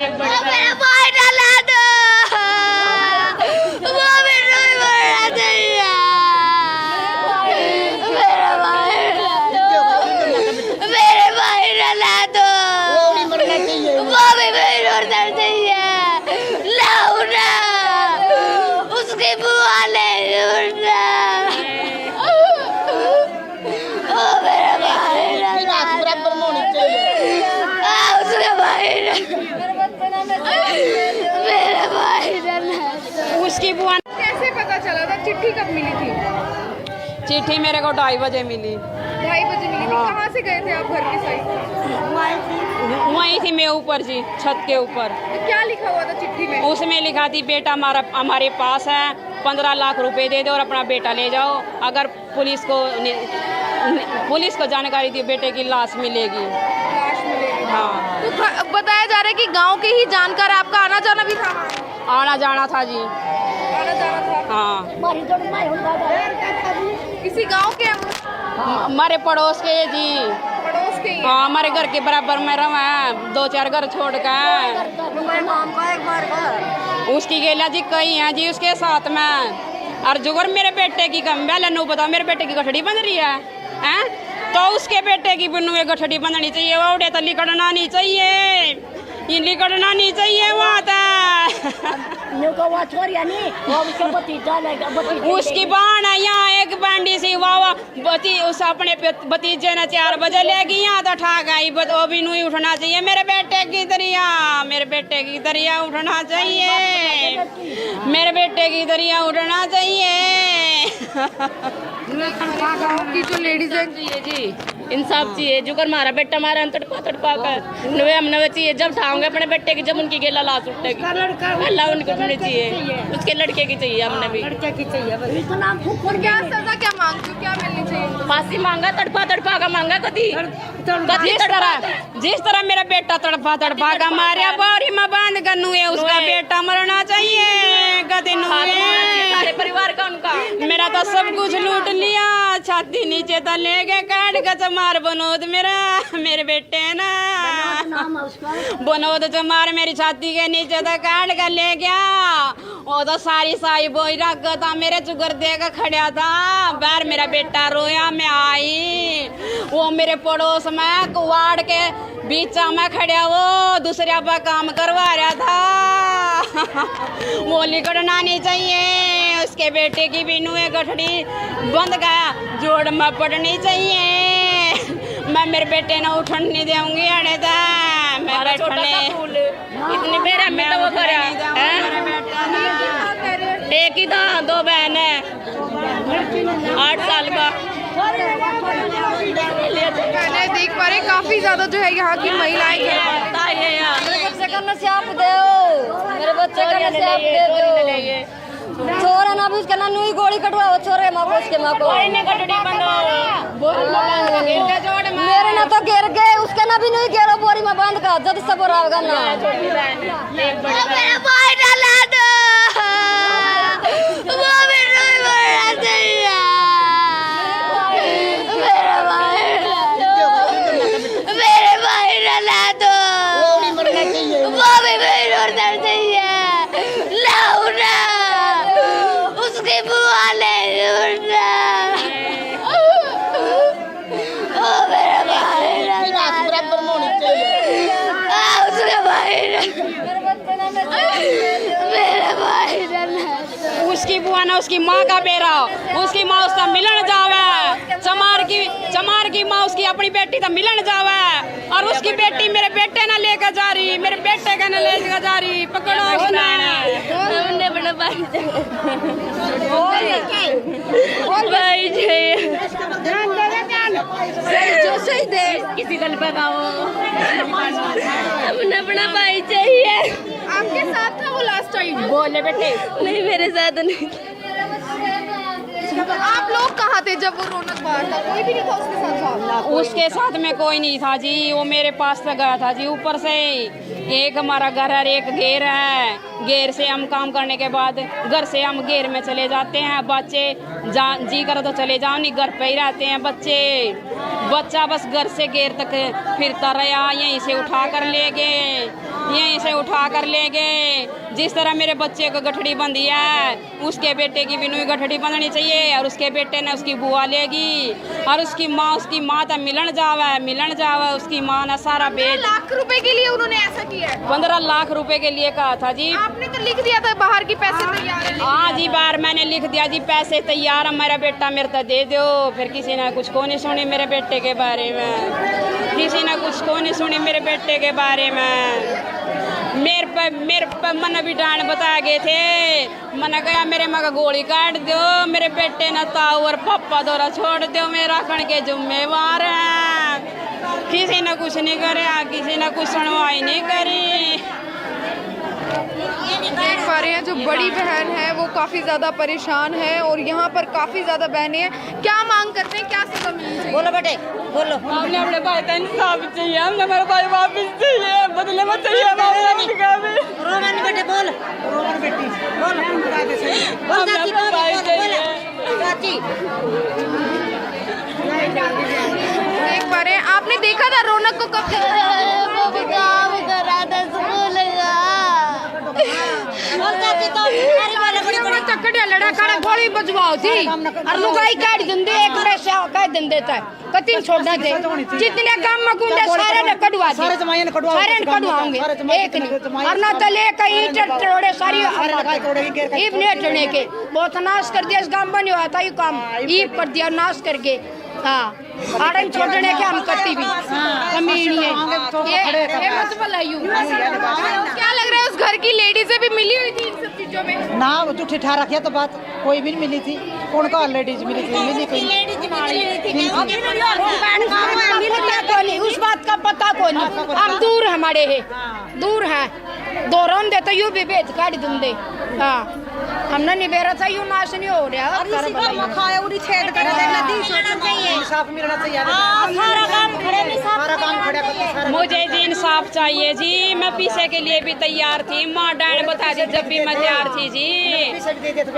मेरा भाई डाला दो, वो मेरे को मरना चाहिए, मेरे भाई डाला दो, वो भी मेरे मरना चाहिए, लाओ ना, उसकी बुआ ले उड़ना, वो मेरा भाई डाला दो, उसके भाई मेरे भाई उसकी बुआ। कैसे पता चला था? चिट्ठी कब मिली थी? चिट्ठी मेरे को 2:30 बजे मिली। 2:30 बजे मिली थी। कहाँ से गए थे आप घर की साइड? वहीं थी मैं ऊपर जी, छत के ऊपर। तो क्या लिखा हुआ था चिट्ठी में? उसमें लिखा थी बेटा हमारे पास है, 15 लाख रुपए दे दो और अपना बेटा ले जाओ। अगर पुलिस को जानकारी दी बेटे की लाश मिलेगी। लाश मिलेगी। हाँ। तो बताया जा रहा है कि गांव के ही जानकार, आपका आना जाना भी था? आना जाना था जी। आना जाना था। हाँ। किसी गांव के? हमारे पड़ोस के जी। पड़ोस के ही? हाँ, हमारे घर के बराबर में रहा, 2-4 घर छोड़ के। उसकी गेला जी कई है जी उसके साथ में। और जुगर मेरे बेटे की कम नु बताओ, मेरे बेटे की गठड़ी बन रही है हैं? तो उसके बेटे की बिन्नू एक गठड़ी बननी चाहिए, वो तो लिकड़ना नहीं चाहिए, ये लिकड़ना नहीं चाहिए वहाँ उसकी बाण है यहाँ एक बांडी सी वावा बती उस अपने भतीजे ने 4 बजे ले गई यहाँ तो ठा गई। वो भी नहीं उठना चाहिए, मेरे बेटे की दरिया, मेरे बेटे की दरिया उठना चाहिए, मेरे बेटे की दरिया उठना चाहिए। की जो लेडीज है जी इंसाफ चाहिए। जो कर मारा बेटा मारा तड़पा कर नवे हम नवे चाहिए। जब ठाऊंगे अपने बेटे की, जब उनकी गेला लाश उठेगी अल्लाह उनको नहीं चाहिए, उसके लड़के की चाहिए। हमने भी क्या सजा क्या मांगते हो? क्या मिलनी चाहिए? फांसी मांगा, तड़पा का मांगा। कभी जिस तरह मेरा बेटा तड़पा का मारा बारी में बांध कर नुए, उसका बेटा मरना चाहिए। कदी सारे परिवार का उनका मेरा तो सब कुछ लूट लिया, छाती नीचे तो ले गए काट का चमार बनोद मेरे बेटे ना बनोद चमार मेरी छाती के नीचे तो काट कर ले गया। वो तो सारी साई बोई रख था, मेरे चुगर दे कर खड़ा था बाहर। मेरा बेटा रोया, मैं आई, वो मेरे पड़ोस में कुवाड़ के बीच में खड़ा, वो दूसरे पर काम करवा रहा था। वो लिकड़ना नहीं चाहिए, उसके बेटे की भी नुए गठड़ी बंद गया, जोड़ में पड़नी चाहिए। मैं मेरे बेटे ने उठन नहीं दूंगी अड़े था, मैं बैठने इतनी बेरा में तो वो करा एक ही था, 2 बहन है, 8 साल का। मैंने देख पा रहे काफी ज्यादा जो है यहाँ की महिलाएं मेरे बच्चे का नसीब दे, मेरे बच्चे का नसीब दे दो। छोरा ना भी उसका ना नई गोली कटवाओ, छोरे माँ को उसके माँ को मेरे ना तो गिर गए, उसके ना भी नहीं गिरो, बोरी में बांध का जद सब होगा ना। मेरा भाई डाला दो, वो भी नहीं मरना चाहिए, मेरा भाई डाला दो, वो भी मरना चाहिए, लाओ ना, उसकी बुआ ले उड़ना, ओ मेरा भाई उसके भाई मेरा भाई उसकी बुआ ना उसकी माँ का बेरा, उसकी माँ उसका मिलन जावे, चमार की माँ उसकी अपनी बेटी तो मिलन जावे, और उसकी बेटी मेरे बेटे ना लेकर जा रही, मेरे बेटे का ना लेकर जा रही। पकड़ो उसने भाई चाहिए, जो सही दे किसी दल पे गाओ, हमने अपना भाई चाहिए। आपके साथ था वो लास्ट टाइम? बोले बेटे नहीं मेरे साथ नहीं। तो आप लोग कहाँ थे जब वो रौनक बाहर था? कोई भी नहीं था उसके साथ? उसके साथ में कोई नहीं था जी, वो मेरे पास से गया था जी। ऊपर से एक हमारा घर है, एक घेर है, घेर से हम काम करने के बाद घर से हम घेर में चले जाते हैं। बच्चे जी कर तो चले जाओ, नहीं घर पे ही रहते हैं बच्चा बस घर से घेर तक फिरता रहा, यहीं से उठा कर ले गए, यहीं से उठा कर ले गए। जिस तरह मेरे बच्चे को गठड़ी बंधी है, उसके बेटे की भी नई गठड़ी बंधनी चाहिए। और उसके बेटे ने उसकी बुआ लेगी और उसकी माँ तो मिलन जावा उसकी माँ ने सारा बेच। लाख रुपए के लिए उन्होंने ऐसा किया है? 15 लाख रुपए के लिए कहा था जी। आपने तो लिख दिया था बाहर की पैसे तैयार है? हाँ जी, बार मैंने लिख दिया जी, पैसे तैयार है, मेरा बेटा मेरे तो दे दो। फिर किसी ने कुछ को नहीं सुनी मेरे बेटे के बारे में, किसी ने कुछ को नहीं सुनी मेरे बेटे के बारे में। मेरे पर मन भी डांड बता गए थे। मैंने कहा मेरे माँ का गोली काट दो, मेरे बेटे ने ताऊ और पप्पा दौरा छोड़ दो, मेरा रखने के जिम्मेवार हैं। किसी ने कुछ नहीं करे, किसी ने कुछ सुनवाई नहीं करी। देख पा रहे हैं जो बड़ी बहन है वो काफ़ी ज़्यादा परेशान है और यहाँ पर काफ़ी ज़्यादा बहनें हैं। क्या मांग करते हैं, क्या सजा मिलनी चाहिए? बोलो बेटे बोलो। हमने अपने भाई का इंसाफ चाहिए, हमने हमारा भाई वापस चाहिए, बदले में चाहिए हमारे का भी। रोमन बेटे बोल, रोमन बेटी बोल, हमने अपना भाई चाहिए। देख पा रहे हैं, आपने देखा था रौनक को कब? लड़ा खड़ा गोली बजवाओ थी और लुगाई काट दंदे एक पैसे कह दंदे था कतिन छोड़ना थे जितने काम में गुंडे सारे ने कटवा दी, सारे ने कटवाओगे एक नहीं और ना तले कहीं टोड़े सारी ईब ने टने के बहुत नाश कर दिया। इस गांव बने हुआ था ये काम ईब कर दिया नाश करके। हाँ आड़न छोड़ने के हम कती भी कमीनी है ये मत बुलाइयो। क्या लग रहा है उस घर की लेडी से भी मिली हुई थी इन सब चीजों में? ना वो तो ठिठा रखिया तो बात कोई भी नहीं मिली थी। कौन का लेडीज मिली थी? मिली कोई नहीं, उस बात का पता कोई नहीं। हम दूर हमारे है दूर है दो रम देते यू भी बेच काट दूंदे। हाँ हमने नहीं बेरा था यू नाश नहीं हो रहा। इंसाफ मिलना चाहिए। मुझे जी इंसाफ चाहिए जी। मैं पीछे के लिए भी तैयार थी, माँ डांड बता दी जब भी मैं तैयार थी जी।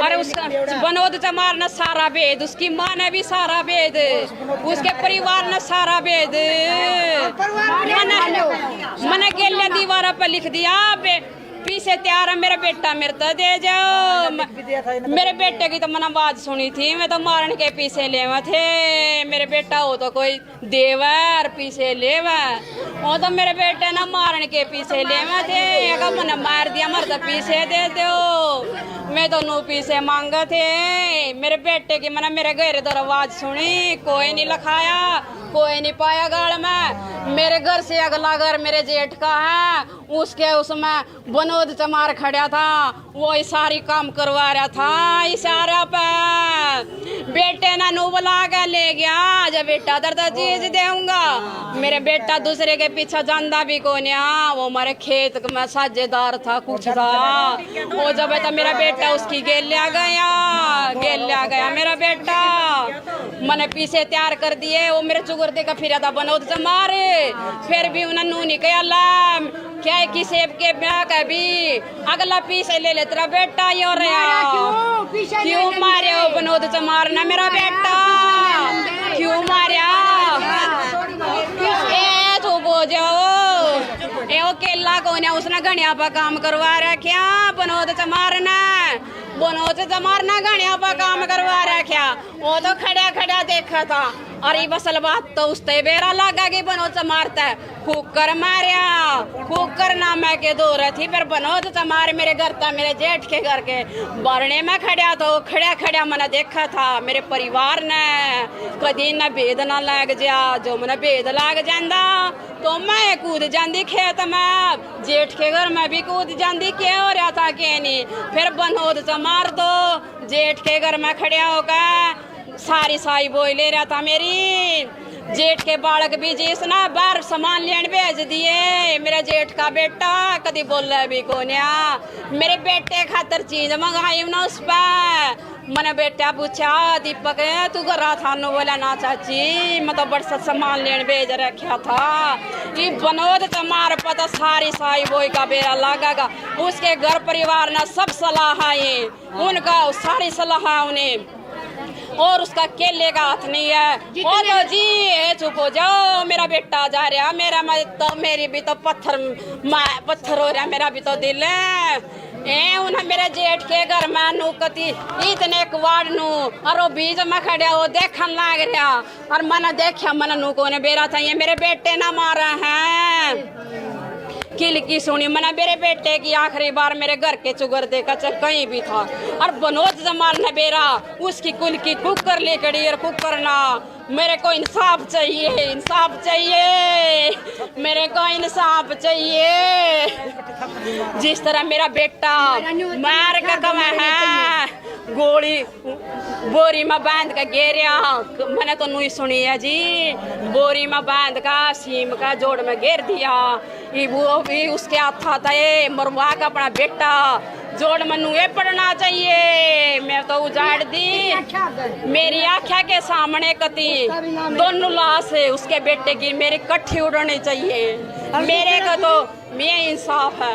और उसका बनोद चमार ने सारा भेद, उसकी माँ ने भी सारा भेद, उसके परिवार ने सारा भेद। मैंने गेलिया दीवार पर लिख दिया पीछे तैयार है मेरा बेटा मेरे तो दे जाओ। मेरे बेटे की तो मैंने बात सुनी थी, मैं तो मारने के पीछे लेवा थे। मेरे बेटा हो तो कोई देवर पीछे लेवा, वो तो मेरे बेटे ना मारने के पीछे लेवा थे। अगर मैंने मार दिया मर तो पीछे दे दो। मैं तो नो पीछे मांगा थे मेरे बेटे की। मैंने मेरे घर दर आवाज सुनी, कोई नहीं लखाया, कोई नहीं पाया गाड़ में। मेरे घर से अगला घर मेरे जेठ का है, उसके उसमें बनोद चमार खड़ा था, वो सारी काम करवा रहा था इशारा पे। बेटे ना नो बुला के ले गया, जब बेटा दर्द चीज दूंगा। मेरे बेटा दूसरे के पीछे जानदा भी कौन है, वो हमारे खेत में साझेदार था कुछ था। वो जब तो मेरा बेटा उसकी गेल लिया गया मेरा बेटा। मैंने पीछे तैयार कर दिए, वो मेरे चुगर दे का फिर था बनोद चमार। फिर भी उन्हें नू नहीं कहा क्या किसी के ब्याह का भी अगला पीछे ले ले तेरा बेटा यो क्यों मारे हो बनोद चमार ना मेरा बेटा क्यों मारिया? ए तो बोझो ए वो केला कौन है, उसने घड़िया पर काम करवा रखा बनोद चमार ने। बनोद चमार ने घड़िया पर काम करवा रखा, वो तो खड़ा खड़ा देखा था। और ये बसल बात तो उसते बेरा लगा कि बनोद चमार कुकर मारिया, कुकर ना मैं के दो रही थी। फिर बनोद चमार मेरे घर था, मेरे जेठ के घर के बरने में खड़ा तो खड़ा खड़ा मैंने देखा था। मेरे परिवार ने कदी न भेद ना लग जा, जो मैंने भेद लग जाता तो मैं कूद जाती खेत में, जेठ के घर में भी कूद जाती। क्या हो रहा था क्या नहीं? फिर बनोद चमार तो जेठ के घर में खड़ा होकर सारी साई बोई ले रहा था मेरी। जेठ के बालक भी जिसना बाहर सामान लेने भेज दिए। मेरा जेठ का बेटा कभी बोला भी कोन्या, मेरे बेटे खातर चीज मंगाई ना उस पर। मैंने बेटा पूछा दीपक तू कर रहा था? नो बोला ना चाची मैं तो बड़ा सामान लेने भेज रखा था। ये बनोद तुम्हारे पता सारी साई बोई का बेरा लगेगा। उसके घर परिवार ने सब सलाह है उनका, सारी सलाह उन्हें और उसका केले का हाथ नहीं है। ओ लो जी चुप हो जाओ, मेरा बेटा जा रहा, मेरी भी तो पत्थर हो रहा, मेरा भी तो दिल है। उन्हें मेरे जेठ के घर में नूकती इतने कवाड़ नू और वो बीच में खड़ा वो देखन लग रहा और मन देखा मन नू को ने बेरा था ये मेरे बेटे ना मारा है। किल की सुनी मैंने मेरे बेटे की आखिरी बार मेरे घर के चुगर देखा चल कहीं भी था और बनोज जमाल ने बेरा उसकी कुल की कुकर लेकड़ी और कुकर ना। मेरे को इंसाफ चाहिए, इंसाफ चाहिए, मेरे को इंसाफ चाहिए। जिस तरह मेरा बेटा मार का कमा है गोली बोरी में बांध का घेरिया, मैंने तो नहीं सुनी है जी। बोरी में बांध का सीम का जोड़ में घेर दिया, वो भी उसके हाथ था ये मरवा का अपना बेटा जोड़ मनु ये पढ़ना चाहिए। मैं तो उजाड़ दी मेरी आँखों के सामने कती दोनों लाश है उसके बेटे की मेरी कट्ठी उड़नी चाहिए। मेरे को तो मैं इंसाफ है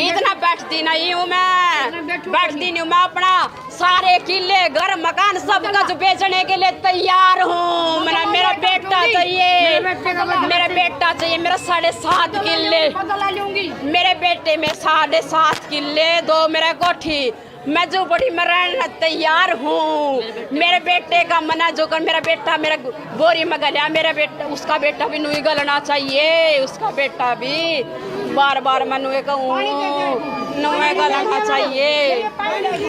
इतना बैठती नहीं हूँ मैं, बैठती नहीं हूँ मैं। अपना सारे किले घर मकान सब कुछ बेचने के लिए तैयार हूँ। मेरा बेटा चाहिए, मेरा बेटा चाहिए। मेरा 7.5 किले मेरे बेटे में 7.5 किले 2 मेरा कोठी मैं जो बड़ी में रहना तैयार हूँ। मेरे बेटे का मना जो कर मेरा बेटा मेरा बोरी में गलिया, मेरा बेटा उसका बेटा भी नहीं गलना चाहिए। उसका बेटा भी बार बार मैं कहूँ नहीं गलना चाहिए।